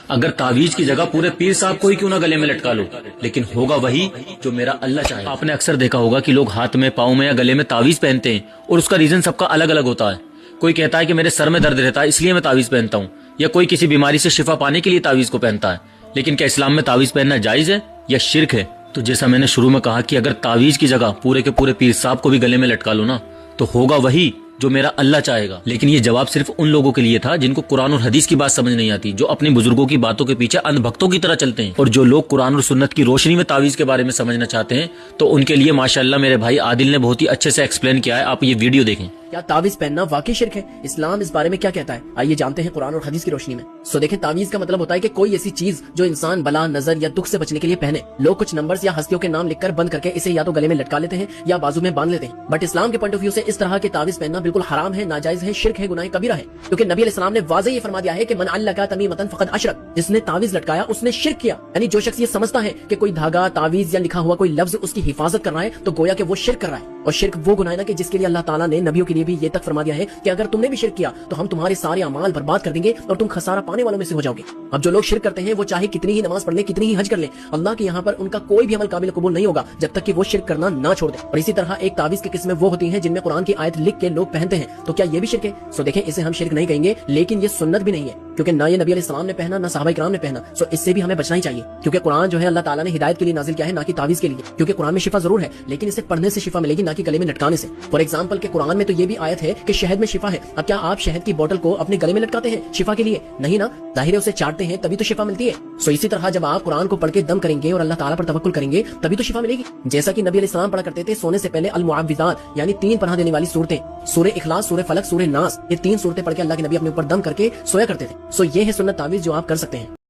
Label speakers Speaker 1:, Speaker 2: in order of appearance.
Speaker 1: اگر تعویذ کی جگہ پورے پیر صاحب کو ہی کیوں نہ گلے میں لٹکا لو، لیکن ہوگا وہی جو میرا اللہ چاہے۔ آپ نے اکثر دیکھا ہوگا کہ لوگ ہاتھ میں، پاؤں میں یا گلے میں تعویذ پہنتے ہیں، اور اس کا ریزن سب کا الگ الگ ہوتا ہے۔ کوئی کہتا ہے کہ میرے سر میں درد رہتا ہے اس لیے میں تعویذ پہنتا ہوں، یا کوئی کسی بیماری سے شفا پانے کے لیے تعویذ کو پہنتا ہے۔ لیکن کیا اسلام میں تعویذ پہننا جائز ہے یا شرک ہے؟ تو جیسا میں نے شروع میں کہا کہ اگر تعویذ کی جگہ پورے کے پورے پیر صاحب کو بھی گلے میں لٹکا لو نا، تو ہوگا وہی جو میرا اللہ چاہے گا۔ لیکن یہ جواب صرف ان لوگوں کے لیے تھا جن کو قرآن اور حدیث کی بات سمجھ نہیں آتی، جو اپنے بزرگوں کی باتوں کے پیچھے اندھ بھکتوں کی طرح چلتے ہیں۔ اور جو لوگ قرآن اور سنت کی روشنی میں تعویذ کے بارے میں سمجھنا چاہتے ہیں، تو ان کے لیے ماشاءاللہ میرے بھائی عادل نے بہت ہی اچھے سے ایکسپلین کیا ہے، آپ یہ ویڈیو دیکھیں۔
Speaker 2: کیا تعویذ پہننا واقعی شرک ہے؟ اسلام اس بارے میں کیا کہتا ہے؟ آئیے جانتے ہیں قرآن اور حدیث کی روشنی میں۔ دیکھیں، تعویذ کا مطلب ہوتا ہے کہ کوئی ایسی چیز جو انسان بلا، نظر یا دکھ سے بچنے کے لیے پہنے۔ لوگ کچھ نمبرز یا ہستیوں کے نام لکھ کر بند کر کے اسے یا تو گلے میں لٹکا لیتے ہیں یا بازو میں باندھ لیتے ہیں۔ بٹ اسلام کے پوائنٹ آف ویو سے اس طرح کے تعویذ پہننا بالکل حرام ہے، ناجائز ہے، شرک ہے، گناہ کبیرہ ہے۔ کیونکہ نبی علیہ السلام نے واضح یہ فرما دیا ہے کہ من علق تمیمۃ فقد اشرک، جس نے تعویذ لٹکایا اس نے شرک کیا۔ یعنی جو شخص یہ سمجھتا ہے کہ کوئی دھاگا، تعویذ یا لکھا ہوا کوئی لفظ اس کی حفاظت کر رہا ہے، تو گویا کہ وہ شرک کر رہا ہے۔ اور شرک وہ گناہ ہے نا کہ جس کے لیے اللہ تعالیٰ نے نبیوں کے لیے بھی یہ تک فرما دیا ہے کہ اگر تم نے بھی شرک کیا تو ہم تمہارے سارے اعمال برباد کر دیں گے اور تم خسارہ پانے والوں میں سے ہو جاؤ گے۔ اب جو لوگ شرک کرتے ہیں وہ چاہے کتنی ہی نماز پڑھ لیں، کتنی ہی حج کر لیں، اللہ کے یہاں پر ان کا کوئی بھی عمل قابل قبول نہیں ہوگا جب تک کہ وہ شرک کرنا نہ چھوڑ دیں۔ اور اسی طرح ایک تعویذ کی قسمیں وہ ہوتی ہیں جن میں قرآن کی آیت لکھ کے لوگ پہنتے ہیں، تو کیا یہ بھی شرک ہے؟ دیکھیں، اسے ہم شرک نہیں کہیں گے، لیکن یہ سنت بھی نہیں ہے، کیونکہ نہ یہ نبی علیہ السلام نے پہنا، نہ صحابہ کرام نے پہنا۔ اس سے بھی ہمیں بچنا ہی چاہیے، کیونکہ قرآن جو ہے اللہ تعالیٰ نے ہدایت کے لیے نازل کیا ہے، نہ کہ تعویذ کے لیے۔ کیونکہ قرآن میں شفا ضرور ہے، لیکن اسے پڑھنے سے شفا ملے گی، نہ کہ گلے میں لٹکانے سے۔ فار ایگزامپل کہ قرآن میں تو یہ بھی آیت ہے کہ شہد میں شفا ہے۔ اب کیا آپ شہد کی بوتل کو اپنے گلے میں لٹکاتے ہیں شفا کے لیے؟ نہیں نا، ظاہر ہے اسے چاٹتے ہیں تبھی تو شفا ملتی ہے۔ اسی طرح جب آپ قرآن کو پڑھ کے دم کریں گے اور اللہ تعالیٰ پر توکل کریں گے تبھی تو شفا ملے گی۔ جیسا کہ نبی علیہ السلام پڑھا کرتے تھے سونے سے پہلے المعوذات، یعنی 3 پناہ دینے والی صورتیں، سورہ اخلاص، سورہ فلق، سورہ ناس، یہ 3 صورتیں پڑھ کے اللہ کے نبی اپنے اوپر دم کر کے سویا کرتے تھے۔ یہ ہے سنت تعویذ جو آپ کر سکتے ہیں۔